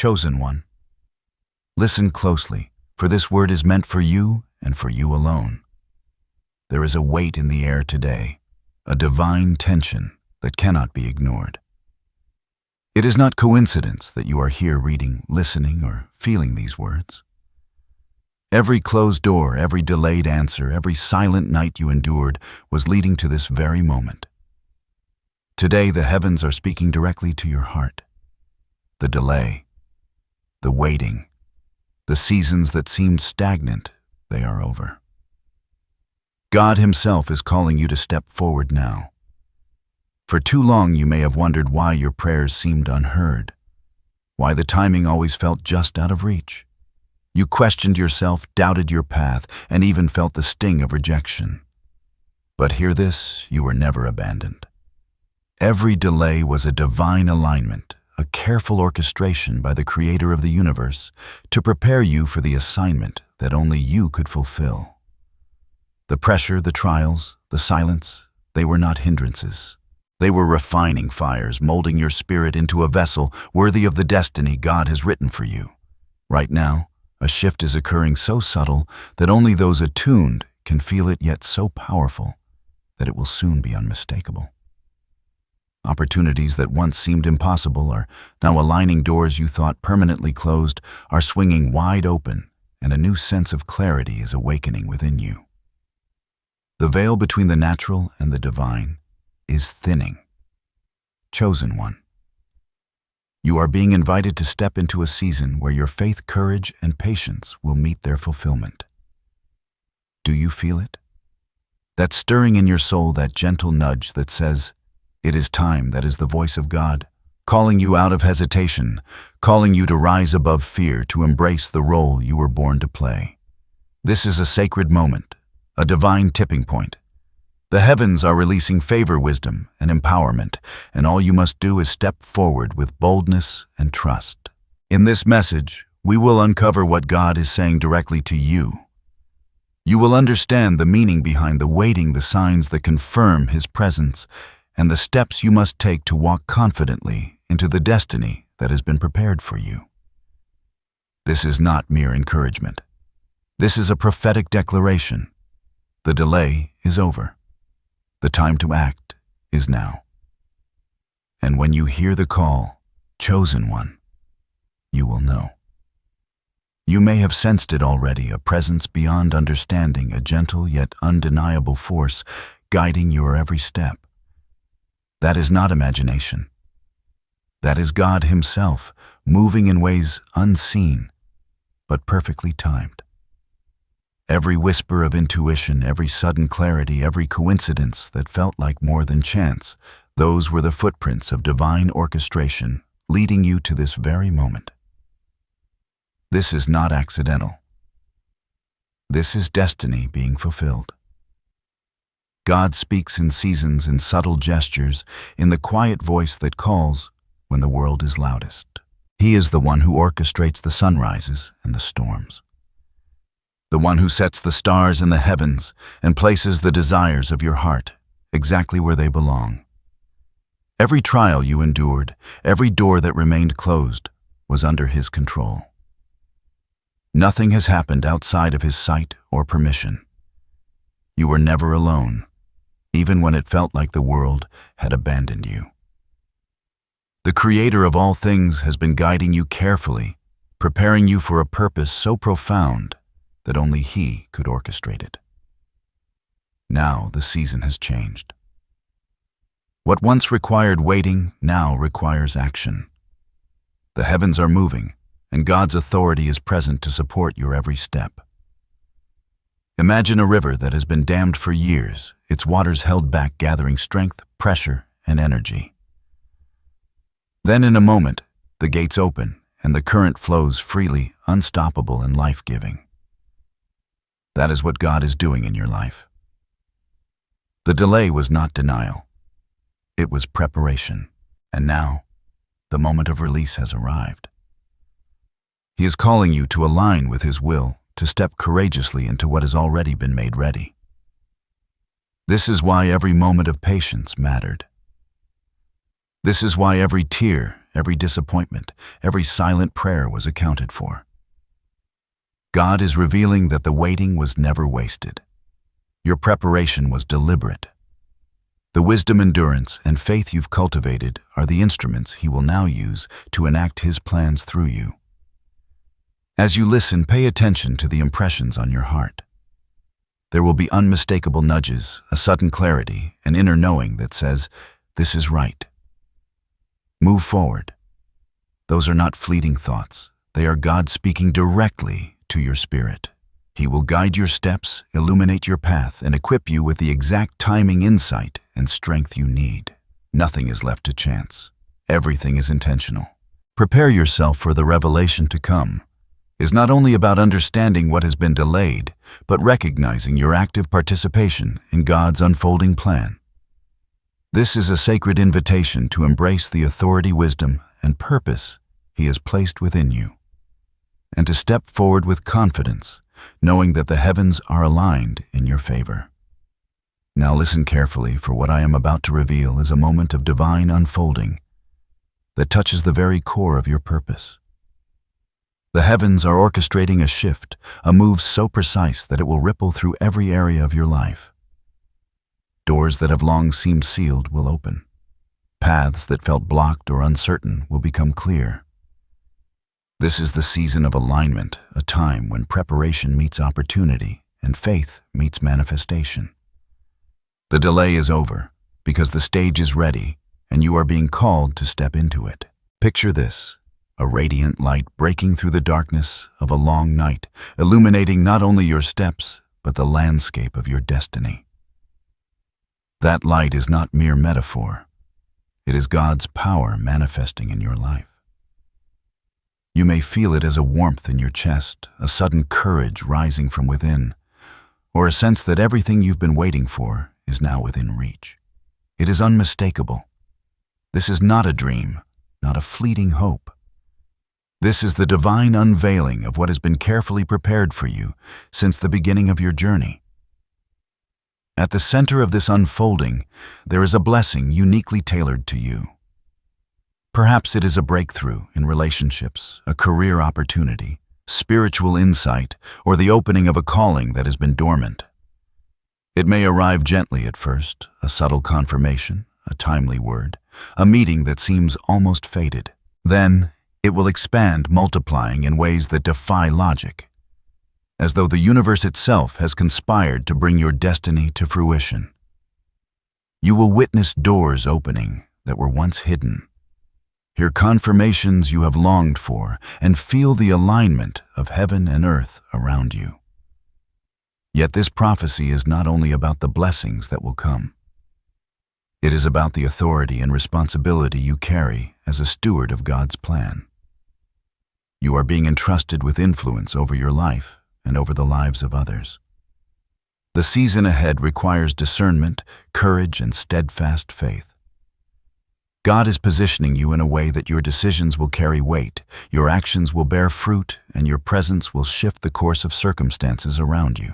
Chosen one, listen closely, for this word is meant for you and for you alone. There is a weight in the air today, a divine tension that cannot be ignored. It is not coincidence that you are here reading, listening, or feeling these words. Every closed door, every delayed answer, every silent night you endured was leading to this very moment. Today, the heavens are speaking directly to your heart. The delay, the waiting, the seasons that seemed stagnant, they are over. God Himself is calling you to step forward now. For too long you may have wondered why your prayers seemed unheard, why the timing always felt just out of reach. You questioned yourself, doubted your path, and even felt the sting of rejection. But hear this, you were never abandoned. Every delay was a divine alignment, a careful orchestration by the Creator of the universe to prepare you for the assignment that only you could fulfill. The pressure, the trials, the silence, they were not hindrances. They were refining fires, molding your spirit into a vessel worthy of the destiny God has written for you. Right now, a shift is occurring so subtle that only those attuned can feel it, yet so powerful that it will soon be unmistakable. Opportunities that once seemed impossible are now aligning. Doors you thought permanently closed are swinging wide open, and a new sense of clarity is awakening within you. The veil between the natural and the divine is thinning. Chosen one, you are being invited to step into a season where your faith, courage, and patience will meet their fulfillment. Do you feel it? That stirring in your soul, that gentle nudge that says, "It is time," that is the voice of God, calling you out of hesitation, calling you to rise above fear, to embrace the role you were born to play. This is a sacred moment, a divine tipping point. The heavens are releasing favor, wisdom, and empowerment, and all you must do is step forward with boldness and trust. In this message, we will uncover what God is saying directly to you. You will understand the meaning behind the waiting, the signs that confirm His presence, and the steps you must take to walk confidently into the destiny that has been prepared for you. This is not mere encouragement. This is a prophetic declaration. The delay is over. The time to act is now. And when you hear the call, "Chosen one," you will know. You may have sensed it already, a presence beyond understanding, a gentle yet undeniable force guiding your every step. That is not imagination. That is God Himself, moving in ways unseen, but perfectly timed. Every whisper of intuition, every sudden clarity, every coincidence that felt like more than chance, those were the footprints of divine orchestration leading you to this very moment. This is not accidental. This is destiny being fulfilled. God speaks in seasons, in subtle gestures, in the quiet voice that calls when the world is loudest. He is the one who orchestrates the sunrises and the storms, the one who sets the stars in the heavens and places the desires of your heart exactly where they belong. Every trial you endured, every door that remained closed, was under His control. Nothing has happened outside of His sight or permission. You were never alone, even when it felt like the world had abandoned you. The Creator of all things has been guiding you carefully, preparing you for a purpose so profound that only He could orchestrate it. Now the season has changed. What once required waiting now requires action. The heavens are moving, and God's authority is present to support your every step. Imagine a river that has been dammed for years, its waters held back, gathering strength, pressure, and energy. Then in a moment, the gates open and the current flows freely, unstoppable and life-giving. That is what God is doing in your life. The delay was not denial. It was preparation. And now, the moment of release has arrived. He is calling you to align with His will, to step courageously into what has already been made ready. This is why every moment of patience mattered. This is why every tear, every disappointment, every silent prayer was accounted for. God is revealing that the waiting was never wasted. Your preparation was deliberate. The wisdom, endurance, and faith you've cultivated are the instruments He will now use to enact His plans through you. As you listen, pay attention to the impressions on your heart. There will be unmistakable nudges, a sudden clarity, an inner knowing that says, "This is right." Move forward. Those are not fleeting thoughts. They are God speaking directly to your spirit. He will guide your steps, illuminate your path, and equip you with the exact timing, insight, and strength you need. Nothing is left to chance. Everything is intentional. Prepare yourself for the revelation to come. Is not only about understanding what has been delayed, but recognizing your active participation in God's unfolding plan. This is a sacred invitation to embrace the authority, wisdom, and purpose He has placed within you, and to step forward with confidence, knowing that the heavens are aligned in your favor. Now listen carefully, for what I am about to reveal is a moment of divine unfolding that touches the very core of your purpose. The heavens are orchestrating a shift, a move so precise that it will ripple through every area of your life. Doors that have long seemed sealed will open. Paths that felt blocked or uncertain will become clear. This is the season of alignment, a time when preparation meets opportunity and faith meets manifestation. The delay is over because the stage is ready and you are being called to step into it. Picture this: a radiant light breaking through the darkness of a long night, illuminating not only your steps, but the landscape of your destiny. That light is not mere metaphor. It is God's power manifesting in your life. You may feel it as a warmth in your chest, a sudden courage rising from within, or a sense that everything you've been waiting for is now within reach. It is unmistakable. This is not a dream, not a fleeting hope. This is the divine unveiling of what has been carefully prepared for you since the beginning of your journey. At the center of this unfolding, there is a blessing uniquely tailored to you. Perhaps it is a breakthrough in relationships, a career opportunity, spiritual insight, or the opening of a calling that has been dormant. It may arrive gently at first, a subtle confirmation, a timely word, a meeting that seems almost fated. Then, it will expand, multiplying in ways that defy logic, as though the universe itself has conspired to bring your destiny to fruition. You will witness doors opening that were once hidden, hear confirmations you have longed for, and feel the alignment of heaven and earth around you. Yet this prophecy is not only about the blessings that will come. It is about the authority and responsibility you carry as a steward of God's plan. You are being entrusted with influence over your life and over the lives of others. The season ahead requires discernment, courage, and steadfast faith. God is positioning you in a way that your decisions will carry weight, your actions will bear fruit, and your presence will shift the course of circumstances around you.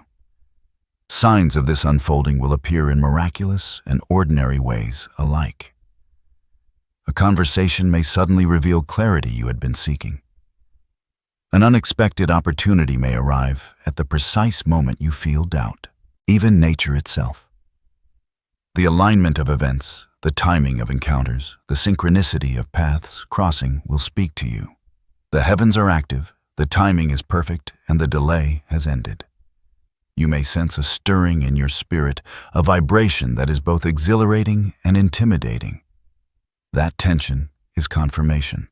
Signs of this unfolding will appear in miraculous and ordinary ways alike. A conversation may suddenly reveal clarity you had been seeking. An unexpected opportunity may arrive at the precise moment you feel doubt, even nature itself. The alignment of events, the timing of encounters, the synchronicity of paths crossing will speak to you. The heavens are active, the timing is perfect, and the delay has ended. You may sense a stirring in your spirit, a vibration that is both exhilarating and intimidating. That tension is confirmation.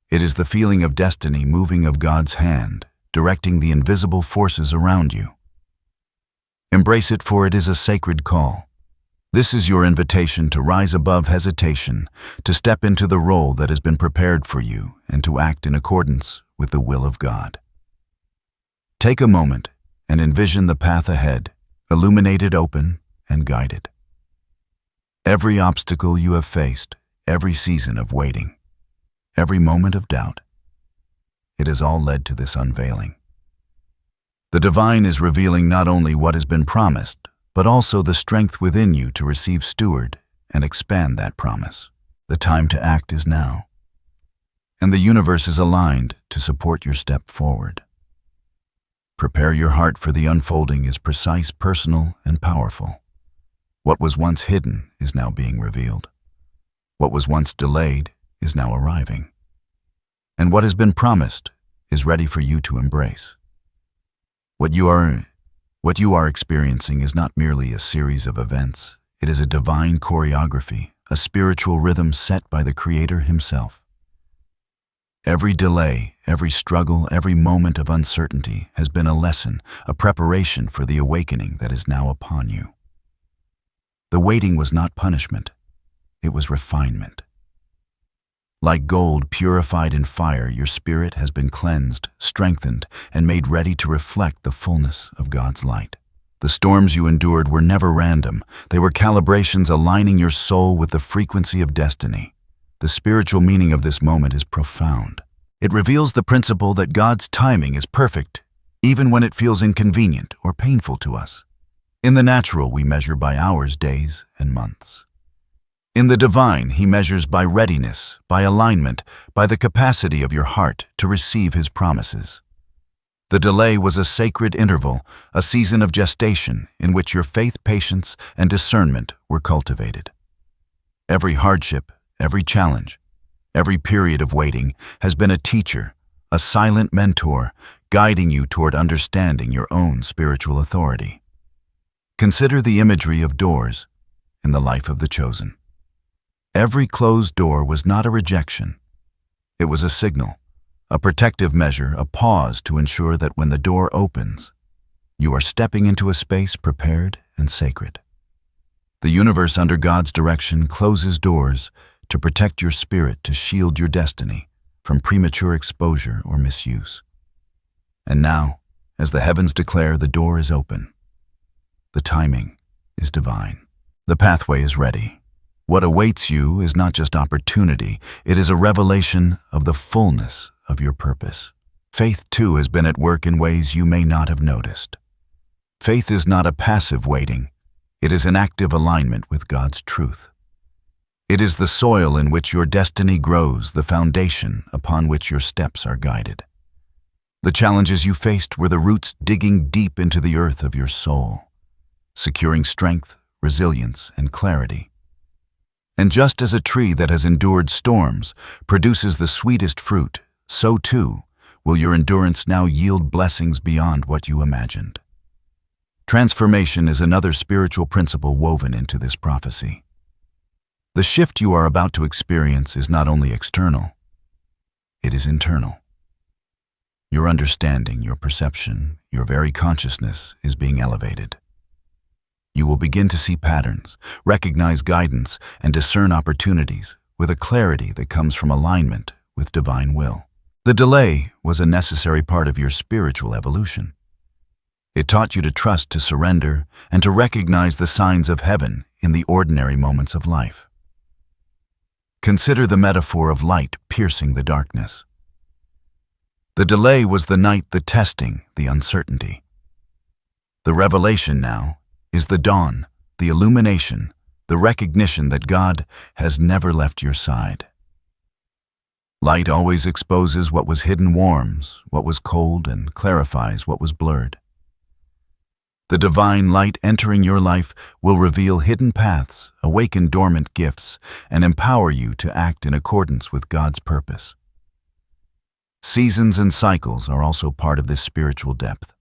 It is the feeling of destiny moving of God's hand, directing the invisible forces around you. Embrace it, for it is a sacred call. This is your invitation to rise above hesitation, to step into the role that has been prepared for you, and to act in accordance with the will of God. Take a moment and envision the path ahead, illuminated, open, and guided. Every obstacle you have faced, every season of waiting, every moment of doubt, it has all led to this unveiling. The divine is revealing not only what has been promised, but also the strength within you to receive, steward, and expand that promise. The time to act is now. and the universe is aligned to support your step forward. Prepare your heart, for the unfolding is precise, personal, and powerful. What was once hidden is now being revealed. What was once delayed is now arriving. And what has been promised is ready for you to embrace. What you are experiencing is not merely a series of events. It is a divine choreography, a spiritual rhythm set by the Creator Himself. Every delay, every struggle, every moment of uncertainty has been a lesson, a preparation for the awakening that is now upon you. The waiting was not punishment, it was refinement. Like gold purified in fire, your spirit has been cleansed, strengthened, and made ready to reflect the fullness of God's light. The storms you endured were never random. They were calibrations aligning your soul with the frequency of destiny. The spiritual meaning of this moment is profound. It reveals the principle that God's timing is perfect, even when it feels inconvenient or painful to us. In the natural, we measure by hours, days, and months. In the divine, He measures by readiness, by alignment, by the capacity of your heart to receive His promises. The delay was a sacred interval, a season of gestation in which your faith, patience, and discernment were cultivated. Every hardship, every challenge, every period of waiting has been a teacher, a silent mentor, guiding you toward understanding your own spiritual authority. Consider the imagery of doors in the life of the chosen. Every closed door was not a rejection. It was a signal, a protective measure, a pause to ensure that when the door opens, you are stepping into a space prepared and sacred. The universe, under God's direction, closes doors to protect your spirit, to shield your destiny from premature exposure or misuse. And now, as the heavens declare, the door is open. The timing is divine. The pathway is ready. What awaits you is not just opportunity, it is a revelation of the fullness of your purpose. Faith, too, has been at work in ways you may not have noticed. Faith is not a passive waiting, it is an active alignment with God's truth. It is the soil in which your destiny grows, the foundation upon which your steps are guided. The challenges you faced were the roots digging deep into the earth of your soul, securing strength, resilience, and clarity. And just as a tree that has endured storms produces the sweetest fruit, so too will your endurance now yield blessings beyond what you imagined. Transformation is another spiritual principle woven into this prophecy. The shift you are about to experience is not only external, it is internal. Your understanding, your perception, your very consciousness is being elevated. You will begin to see patterns, recognize guidance, and discern opportunities with a clarity that comes from alignment with divine will. The delay was a necessary part of your spiritual evolution. It taught you to trust, to surrender, and to recognize the signs of heaven in the ordinary moments of life. Consider the metaphor of light piercing the darkness. The delay was the night, the testing, the uncertainty. The revelation now is the dawn, the illumination, the recognition that God has never left your side. Light always exposes what was hidden, warms what was cold, and clarifies what was blurred. The divine light entering your life will reveal hidden paths, awaken dormant gifts, and empower you to act in accordance with God's purpose. Seasons and cycles are also part of this spiritual depth.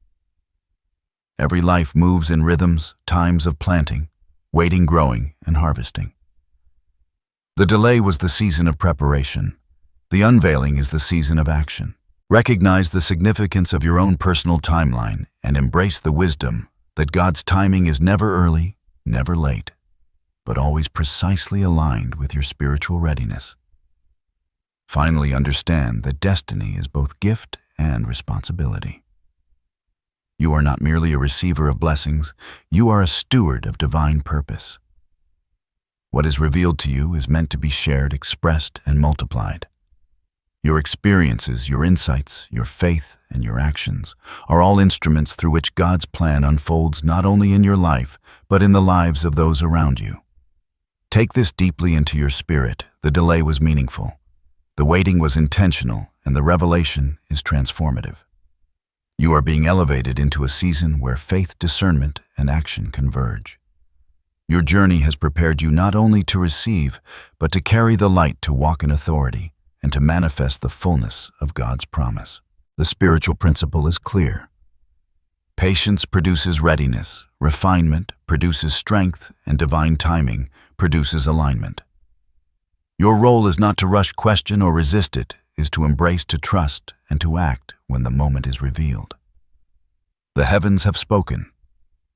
Every life moves in rhythms, times of planting, waiting, growing, and harvesting. The delay was the season of preparation. The unveiling is the season of action. Recognize the significance of your own personal timeline and embrace the wisdom that God's timing is never early, never late, but always precisely aligned with your spiritual readiness. Finally, understand that destiny is both gift and responsibility. You are not merely a receiver of blessings, you are a steward of divine purpose. What is revealed to you is meant to be shared, expressed, and multiplied. Your experiences, your insights, your faith, and your actions are all instruments through which God's plan unfolds not only in your life, but in the lives of those around you. Take this deeply into your spirit. The delay was meaningful. The waiting was intentional, and the revelation is transformative. You are being elevated into a season where faith, discernment, and action converge. Your journey has prepared you not only to receive, but to carry the light, to walk in authority, and to manifest the fullness of God's promise. The spiritual principle is clear. Patience produces readiness, refinement produces strength, and divine timing produces alignment. Your role is not to rush, question, or resist it, is to embrace, to trust, and to act when the moment is revealed. The heavens have spoken.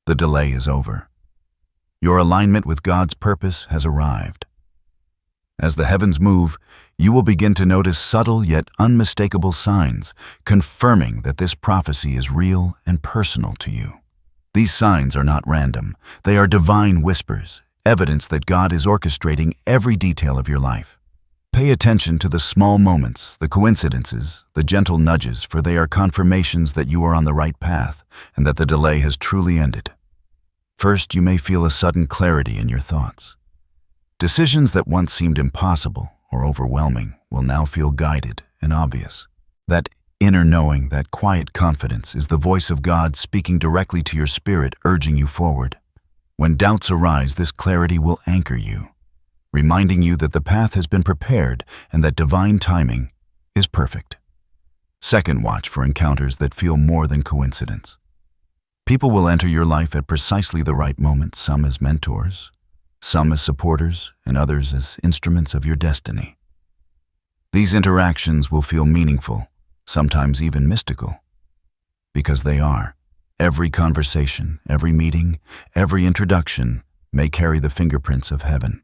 The delay is over. Your alignment with God's purpose has arrived. As the heavens move, you will begin to notice subtle yet unmistakable signs, confirming that this prophecy is real and personal to you. These signs are not random. They are divine whispers, evidence that God is orchestrating every detail of your life. Pay attention to the small moments, the coincidences, the gentle nudges, for they are confirmations that you are on the right path and that the delay has truly ended. First, you may feel a sudden clarity in your thoughts. Decisions that once seemed impossible or overwhelming will now feel guided and obvious. That inner knowing, that quiet confidence, is the voice of God speaking directly to your spirit, urging you forward. When doubts arise, this clarity will anchor you, reminding you that the path has been prepared and that divine timing is perfect. Second, watch for encounters that feel more than coincidence. People will enter your life at precisely the right moment, some as mentors, some as supporters, and others as instruments of your destiny. These interactions will feel meaningful, sometimes even mystical, because they are. Every conversation, every meeting, every introduction may carry the fingerprints of heaven.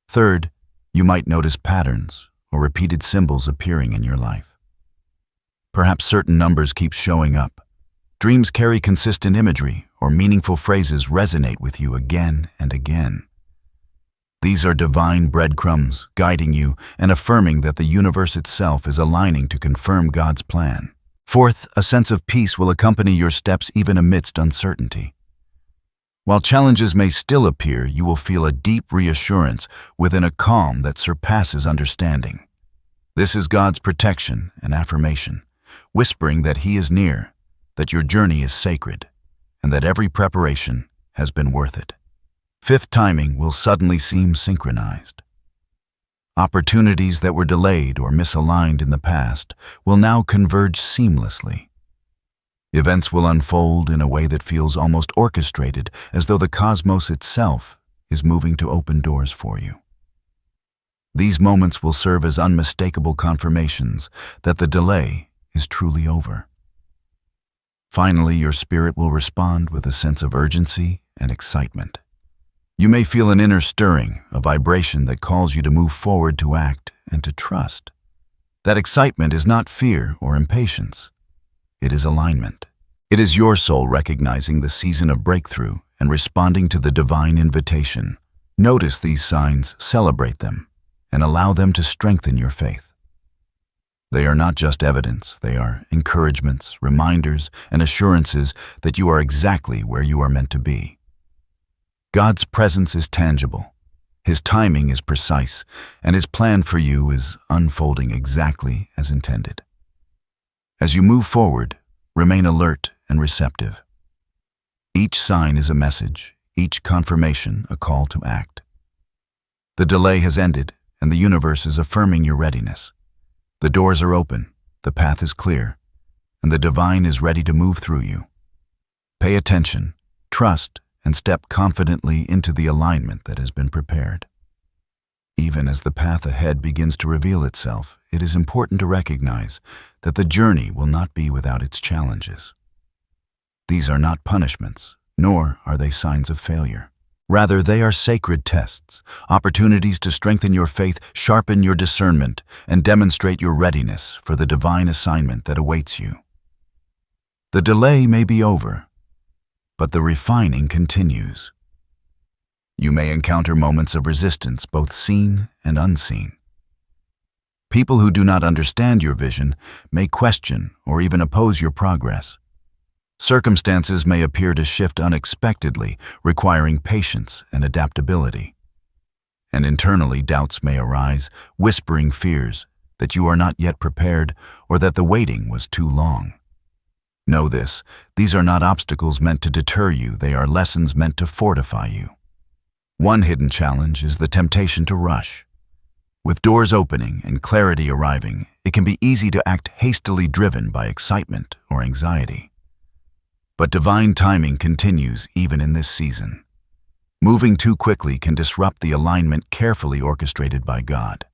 Third, you might notice patterns or repeated symbols appearing in your life. Perhaps certain numbers keep showing up. Dreams carry consistent imagery, or meaningful phrases resonate with you again and again. These are divine breadcrumbs, guiding you and affirming that the universe itself is aligning to confirm God's plan. Fourth, a sense of peace will accompany your steps even amidst uncertainty. While challenges may still appear, you will feel a deep reassurance within, a calm that surpasses understanding. This is God's protection and affirmation, whispering that He is near, that your journey is sacred, and that every preparation has been worth it. Fifth, timing will suddenly seem synchronized. Opportunities that were delayed or misaligned in the past will now converge seamlessly. Events will unfold in a way that feels almost orchestrated, as though the cosmos itself is moving to open doors for you. These moments will serve as unmistakable confirmations that the delay is truly over. Finally, your spirit will respond with a sense of urgency and excitement. You may feel an inner stirring, a vibration that calls you to move forward, to act, and to trust. That excitement is not fear or impatience. It is alignment. It is your soul recognizing the season of breakthrough and responding to the divine invitation. Notice these signs, celebrate them, and allow them to strengthen your faith. They are not just evidence, they are encouragements, reminders, and assurances that you are exactly where you are meant to be. God's presence is tangible, His timing is precise, and His plan for you is unfolding exactly as intended. As you move forward, remain alert and receptive. Each sign is a message, each confirmation a call to act. The delay has ended, and the universe is affirming your readiness. The doors are open, the path is clear, and the divine is ready to move through you. Pay attention, trust, and step confidently into the alignment that has been prepared. Even as the path ahead begins to reveal itself, it is important to recognize that the journey will not be without its challenges. These are not punishments, nor are they signs of failure. Rather, they are sacred tests, opportunities to strengthen your faith, sharpen your discernment, and demonstrate your readiness for the divine assignment that awaits you. The delay may be over, but the refining continues. You may encounter moments of resistance, both seen and unseen. People who do not understand your vision may question or even oppose your progress. Circumstances may appear to shift unexpectedly, requiring patience and adaptability. And internally, doubts may arise, whispering fears that you are not yet prepared or that the waiting was too long. Know this, these are not obstacles meant to deter you, they are lessons meant to fortify you. One hidden challenge is the temptation to rush. With doors opening and clarity arriving, it can be easy to act hastily driven by excitement or anxiety. But divine timing continues even in this season. Moving too quickly can disrupt the alignment carefully orchestrated by God.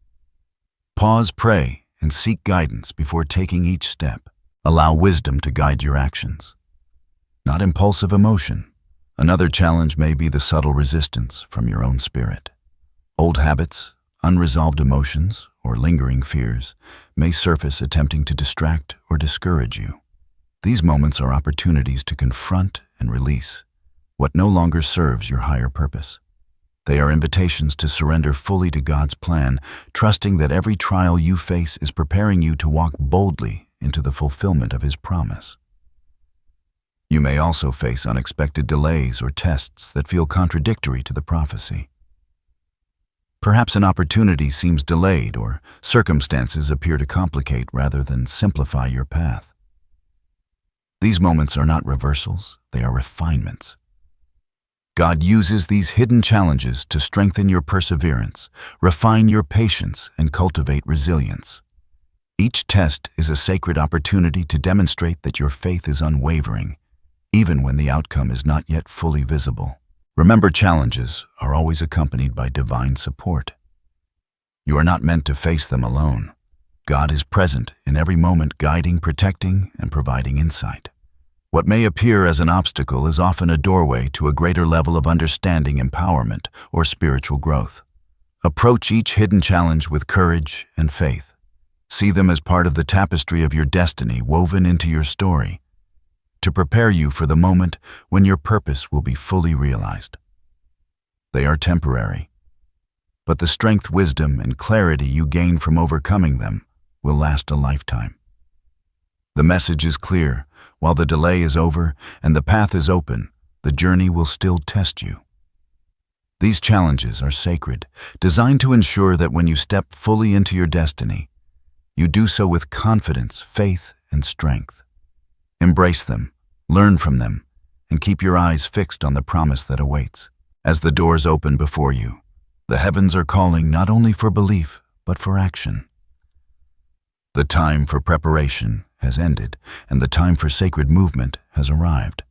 Pause, pray, and seek guidance before taking each step. Allow wisdom to guide your actions, not impulsive emotion. Another challenge may be the subtle resistance from your own spirit. Old habits, unresolved emotions, or lingering fears may surface attempting to distract or discourage you. These moments are opportunities to confront and release what no longer serves your higher purpose. They are invitations to surrender fully to God's plan, trusting that every trial you face is preparing you to walk boldly into the fulfillment of His promise. You may also face unexpected delays or tests that feel contradictory to the prophecy. Perhaps an opportunity seems delayed or circumstances appear to complicate rather than simplify your path. These moments are not reversals, they are refinements. God uses these hidden challenges to strengthen your perseverance, refine your patience, and cultivate resilience. Each test is a sacred opportunity to demonstrate that your faith is unwavering, even when the outcome is not yet fully visible. Remember, challenges are always accompanied by divine support. You are not meant to face them alone. God is present in every moment, guiding, protecting, and providing insight. What may appear as an obstacle is often a doorway to a greater level of understanding, empowerment, or spiritual growth. Approach each hidden challenge with courage and faith. See them as part of the tapestry of your destiny woven into your story, to prepare you for the moment when your purpose will be fully realized. They are temporary, but the strength, wisdom, and clarity you gain from overcoming them will last a lifetime. The message is clear. While the delay is over and the path is open, the journey will still test you. These challenges are sacred, designed to ensure that when you step fully into your destiny, you do so with confidence, faith, and strength. Embrace them, learn from them, and keep your eyes fixed on the promise that awaits. As the doors open before you, the heavens are calling not only for belief, but for action. The time for preparation has ended, and the time for sacred movement has arrived.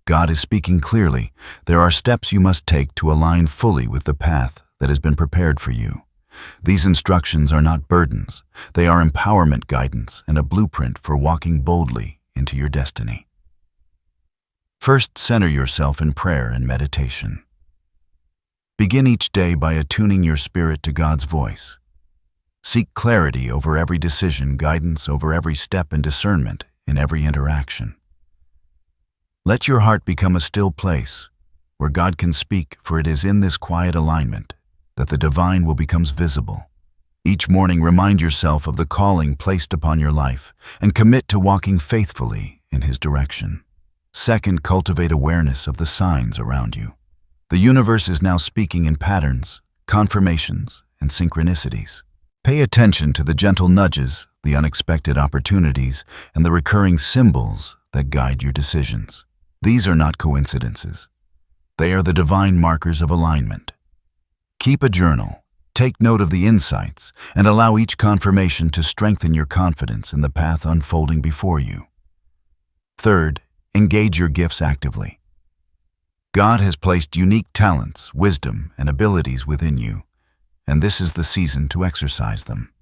God is speaking clearly. There are steps you must take to align fully with the path that has been prepared for you. These instructions are not burdens. They are empowerment, guidance, and a blueprint for walking boldly into your destiny. First, center yourself in prayer and meditation. Begin each day by attuning your spirit to God's voice. Seek clarity over every decision, guidance over every step, and discernment in every interaction. Let your heart become a still place where God can speak, for it is in this quiet alignment that the divine will become visible. Each morning, remind yourself of the calling placed upon your life and commit to walking faithfully in His direction. Second, cultivate awareness of the signs around you. The universe is now speaking in patterns, confirmations, and synchronicities. Pay attention to the gentle nudges, the unexpected opportunities, and the recurring symbols that guide your decisions. These are not coincidences. They are the divine markers of alignment. Keep a journal, take note of the insights, and allow each confirmation to strengthen your confidence in the path unfolding before you. Third, engage your gifts actively. God has placed unique talents, wisdom, and abilities within you, and this is the season to exercise them.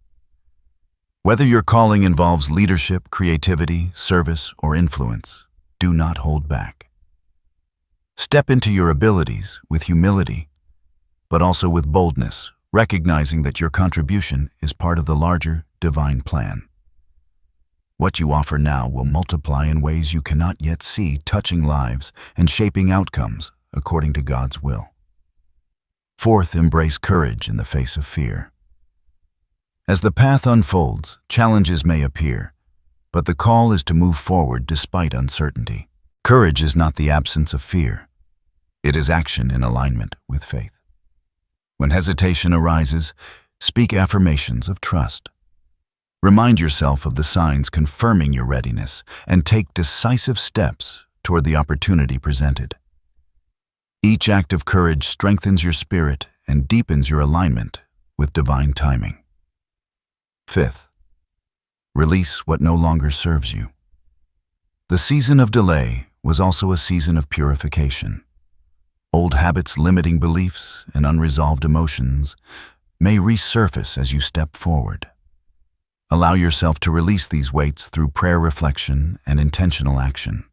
Whether your calling involves leadership, creativity, service, or influence, do not hold back. Step into your abilities with humility, but also with boldness, recognizing that your contribution is part of the larger divine plan. What you offer now will multiply in ways you cannot yet see, touching lives and shaping outcomes according to God's will. Fourth, embrace courage in the face of fear. As the path unfolds, challenges may appear, but the call is to move forward despite uncertainty. Courage is not the absence of fear. It is action in alignment with faith. When hesitation arises, speak affirmations of trust. Remind yourself of the signs confirming your readiness and take decisive steps toward the opportunity presented. Each act of courage strengthens your spirit and deepens your alignment with divine timing. Fifth, release what no longer serves you. The season of delay was also a season of purification. Old habits, limiting beliefs, and unresolved emotions may resurface as you step forward. Allow yourself to release these weights through prayer, reflection, and intentional action.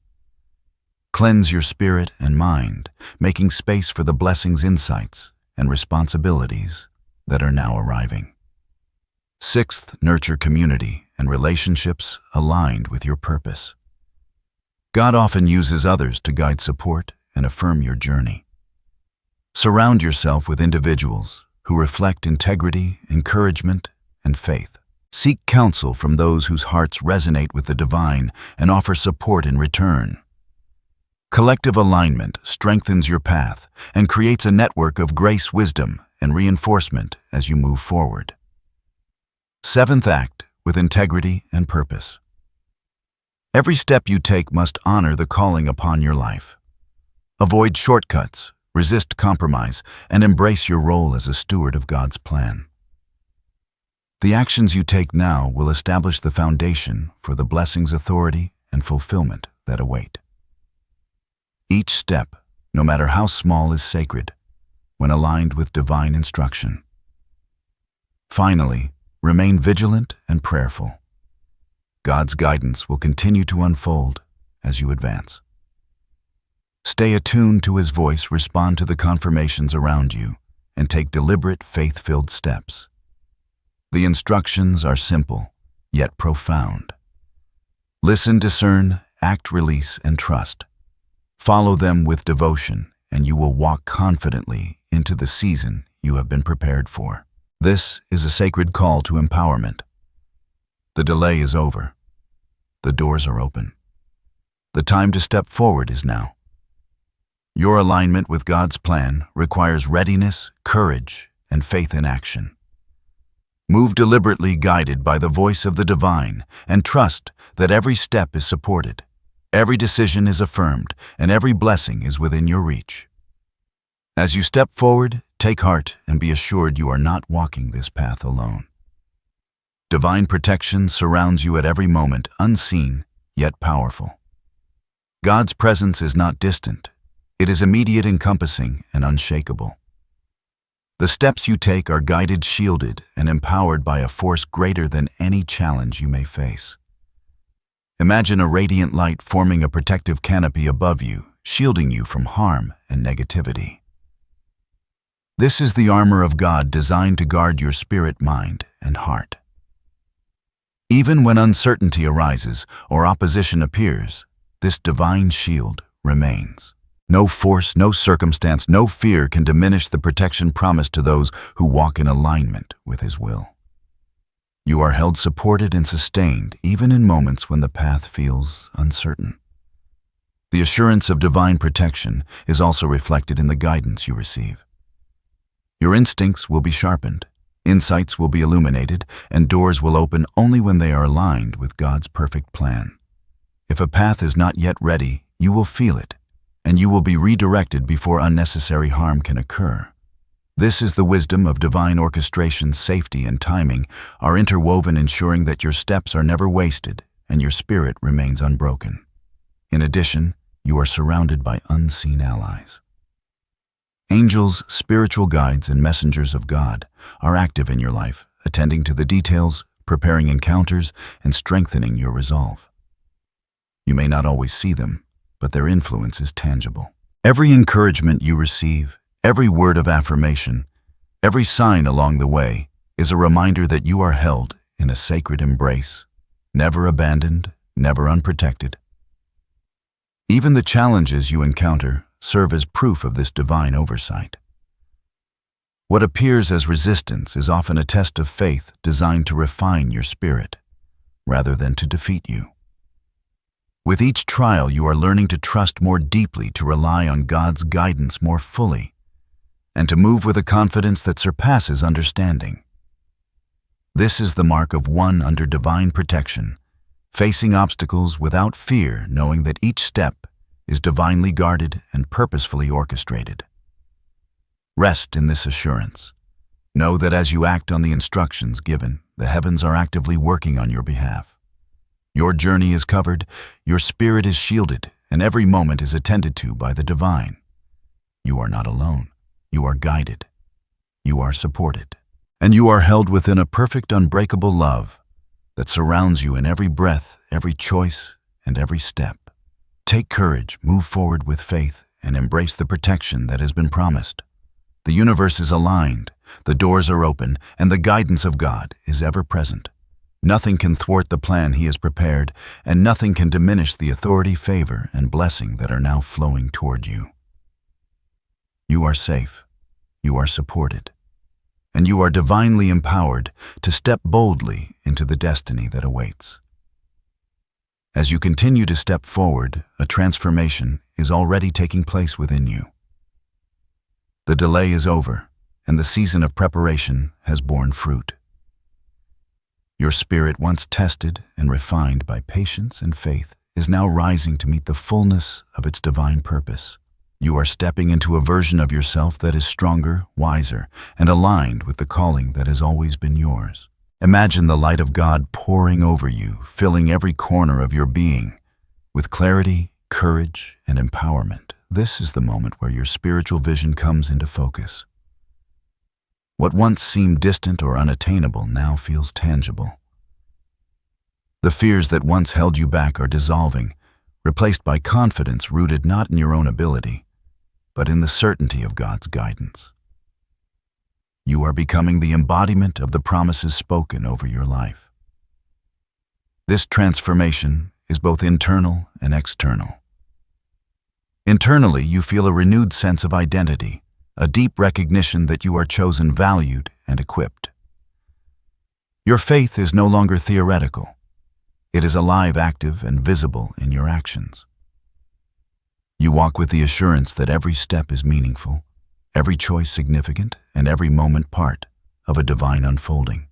Cleanse your spirit and mind, making space for the blessings, insights, and responsibilities that are now arriving. Sixth, nurture community and relationships aligned with your purpose. God often uses others to guide, support, and affirm your journey. Surround yourself with individuals who reflect integrity, encouragement, and faith. Seek counsel from those whose hearts resonate with the divine and offer support in return. Collective alignment strengthens your path and creates a network of grace, wisdom, and reinforcement as you move forward. Seventh, act with integrity and purpose. Every step you take must honor the calling upon your life. Avoid shortcuts, resist compromise, and embrace your role as a steward of God's plan. The actions you take now will establish the foundation for the blessings, authority, and fulfillment that await. Each step, no matter how small, is sacred when aligned with divine instruction. Finally, remain vigilant and prayerful. God's guidance will continue to unfold as you advance. Stay attuned to His voice, respond to the confirmations around you, and take deliberate, faith-filled steps. The instructions are simple, yet profound. Listen, discern, act, release, and trust. Follow them with devotion, and you will walk confidently into the season you have been prepared for. This is a sacred call to empowerment. The delay is over. The doors are open. The time to step forward is now. Your alignment with God's plan requires readiness, courage, and faith in action. Move deliberately, guided by the voice of the divine, and trust that every step is supported. Every decision is affirmed, and every blessing is within your reach. As you step forward, take heart and be assured you are not walking this path alone. Divine protection surrounds you at every moment, unseen yet powerful. God's presence is not distant. It is immediate, encompassing, and unshakable. The steps you take are guided, shielded, and empowered by a force greater than any challenge you may face. Imagine a radiant light forming a protective canopy above you, shielding you from harm and negativity. This is the armor of God designed to guard your spirit, mind, and heart. Even when uncertainty arises or opposition appears, this divine shield remains. No force, no circumstance, no fear can diminish the protection promised to those who walk in alignment with His will. You are held, supported, and sustained even in moments when the path feels uncertain. The assurance of divine protection is also reflected in the guidance you receive. Your instincts will be sharpened, insights will be illuminated, and doors will open only when they are aligned with God's perfect plan. If a path is not yet ready, you will feel it, and you will be redirected before unnecessary harm can occur. This is the wisdom of divine orchestration. Safety and timing are interwoven, ensuring that your steps are never wasted and your spirit remains unbroken. In addition, you are surrounded by unseen allies. Angels, spiritual guides, and messengers of God are active in your life, attending to the details, preparing encounters, and strengthening your resolve. You may not always see them, but their influence is tangible. Every encouragement you receive, every word of affirmation, every sign along the way is a reminder that you are held in a sacred embrace, never abandoned, never unprotected. Even the challenges you encounter serve as proof of this divine oversight. What appears as resistance is often a test of faith designed to refine your spirit, rather than to defeat you. With each trial, you are learning to trust more deeply, to rely on God's guidance more fully, and to move with a confidence that surpasses understanding. This is the mark of one under divine protection, facing obstacles without fear, knowing that each step is divinely guarded and purposefully orchestrated. Rest in this assurance. Know that as you act on the instructions given, the heavens are actively working on your behalf. Your journey is covered, your spirit is shielded, and every moment is attended to by the divine. You are not alone. You are guided. You are supported. And you are held within a perfect, unbreakable love that surrounds you in every breath, every choice, and every step. Take courage, move forward with faith, and embrace the protection that has been promised. The universe is aligned, the doors are open, and the guidance of God is ever present. Nothing can thwart the plan He has prepared, and nothing can diminish the authority, favor, and blessing that are now flowing toward you. You are safe, you are supported, and you are divinely empowered to step boldly into the destiny that awaits. As you continue to step forward, a transformation is already taking place within you. The delay is over, and the season of preparation has borne fruit. Your spirit, once tested and refined by patience and faith, is now rising to meet the fullness of its divine purpose. You are stepping into a version of yourself that is stronger, wiser, and aligned with the calling that has always been yours. Imagine the light of God pouring over you, filling every corner of your being with clarity, courage, and empowerment. This is the moment where your spiritual vision comes into focus. What once seemed distant or unattainable now feels tangible. The fears that once held you back are dissolving, replaced by confidence rooted not in your own ability, but in the certainty of God's guidance. You are becoming the embodiment of the promises spoken over your life. This transformation is both internal and external. Internally, you feel a renewed sense of identity, a deep recognition that you are chosen, valued, and equipped. Your faith is no longer theoretical. It is alive, active, and visible in your actions. You walk with the assurance that every step is meaningful, every choice significant, and every moment part of a divine unfolding.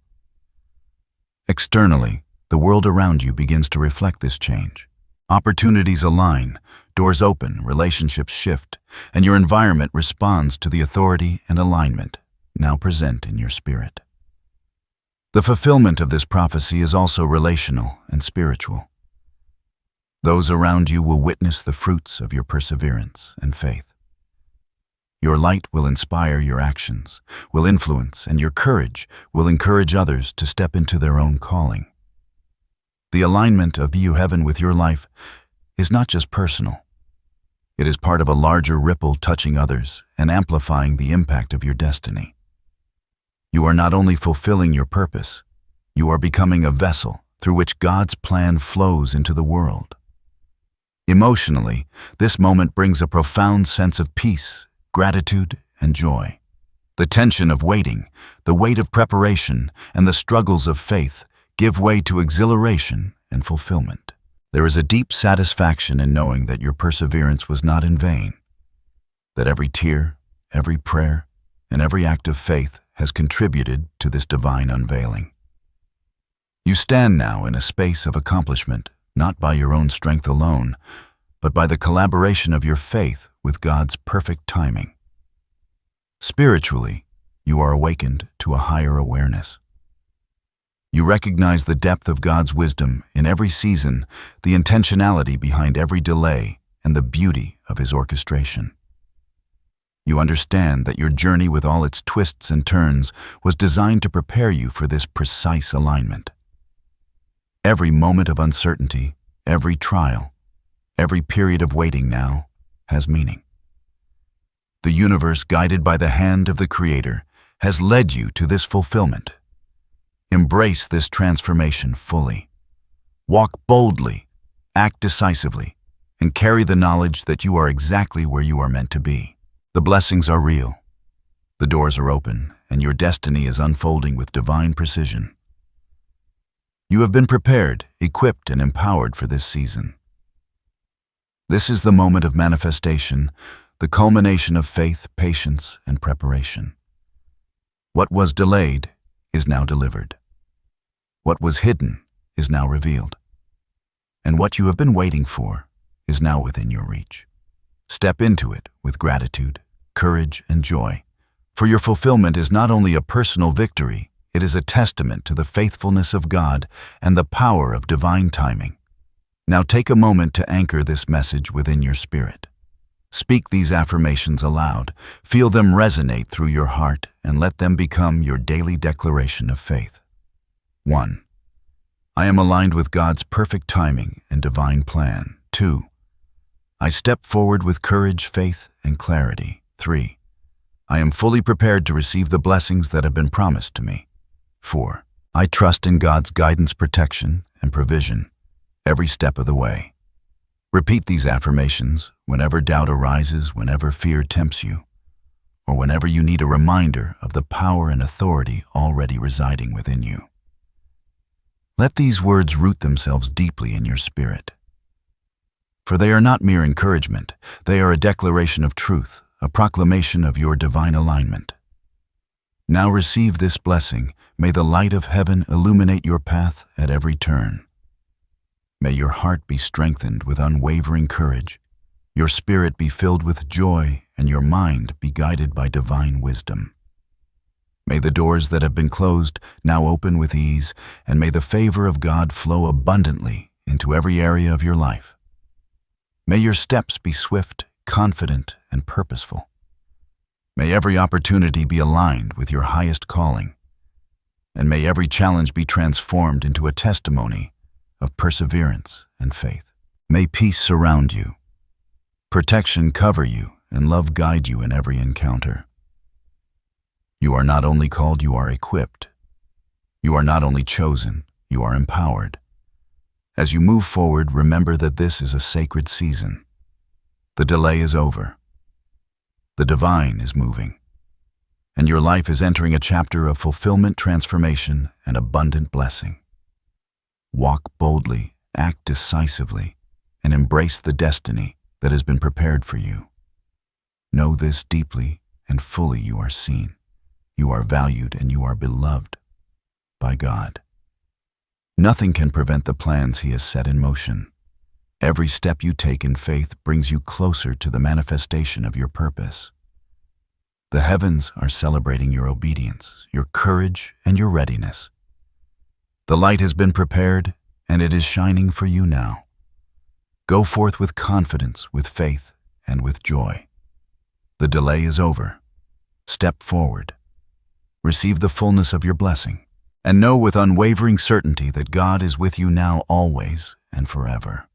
Externally, the world around you begins to reflect this change. Opportunities align, doors open, relationships shift, and your environment responds to the authority and alignment now present in your spirit. The fulfillment of this prophecy is also relational and spiritual. Those around you will witness the fruits of your perseverance and faith. Your light will inspire your actions, will influence, and your courage will encourage others to step into their own calling. The alignment of you heaven with your life is not just personal. It is part of a larger ripple touching others and amplifying the impact of your destiny. You are not only fulfilling your purpose, you are becoming a vessel through which God's plan flows into the world. Emotionally, this moment brings a profound sense of peace, gratitude, and joy. The tension of waiting, the weight of preparation, and the struggles of faith give way to exhilaration and fulfillment. There is a deep satisfaction in knowing that your perseverance was not in vain, that every tear, every prayer, and every act of faith has contributed to this divine unveiling. You stand now in a space of accomplishment, not by your own strength alone, but by the collaboration of your faith with God's perfect timing. Spiritually, you are awakened to a higher awareness. You recognize the depth of God's wisdom in every season, the intentionality behind every delay, and the beauty of His orchestration. You understand that your journey with all its twists and turns was designed to prepare you for this precise alignment. Every moment of uncertainty, every trial, every period of waiting now has meaning. The universe, guided by the hand of the Creator, has led you to this fulfillment. Embrace this transformation fully. Walk boldly, act decisively, and carry the knowledge that you are exactly where you are meant to be. The blessings are real. The doors are open, and your destiny is unfolding with divine precision. You have been prepared, equipped, and empowered for this season. This is the moment of manifestation, the culmination of faith, patience, and preparation. What was delayed is now delivered. What was hidden is now revealed. And what you have been waiting for is now within your reach. Step into it with gratitude, courage, and joy, for your fulfillment is not only a personal victory, it is a testament to the faithfulness of God and the power of divine timing. Now take a moment to anchor this message within your spirit. Speak these affirmations aloud, feel them resonate through your heart, and let them become your daily declaration of faith. 1. I am aligned with God's perfect timing and divine plan. 2. I step forward with courage, faith, and clarity. 3. I am fully prepared to receive the blessings that have been promised to me. 4. I trust in God's guidance, protection, and provision every step of the way. Repeat these affirmations whenever doubt arises, whenever fear tempts you, or whenever you need a reminder of the power and authority already residing within you. Let these words root themselves deeply in your spirit. For they are not mere encouragement, they are a declaration of truth, a proclamation of your divine alignment. Now receive this blessing. May the light of heaven illuminate your path at every turn. May your heart be strengthened with unwavering courage, your spirit be filled with joy, and your mind be guided by divine wisdom. May the doors that have been closed now open with ease, and may the favor of God flow abundantly into every area of your life. May your steps be swift, confident, and purposeful. May every opportunity be aligned with your highest calling, and may every challenge be transformed into a testimony of perseverance and faith. May peace surround you, protection cover you, and love guide you in every encounter. You are not only called, you are equipped. You are not only chosen, you are empowered. As you move forward, remember that this is a sacred season. The delay is over. The divine is moving. And your life is entering a chapter of fulfillment, transformation, and abundant blessing. Walk boldly, act decisively, and embrace the destiny that has been prepared for you. Know this deeply and fully: you are seen, you are valued, and you are beloved by God. Nothing can prevent the plans He has set in motion. Every step you take in faith brings you closer to the manifestation of your purpose. The heavens are celebrating your obedience, your courage, and your readiness. The light has been prepared, and it is shining for you now. Go forth with confidence, with faith, and with joy. The delay is over. Step forward. Receive the fullness of your blessing, and know with unwavering certainty that God is with you now, always, and forever.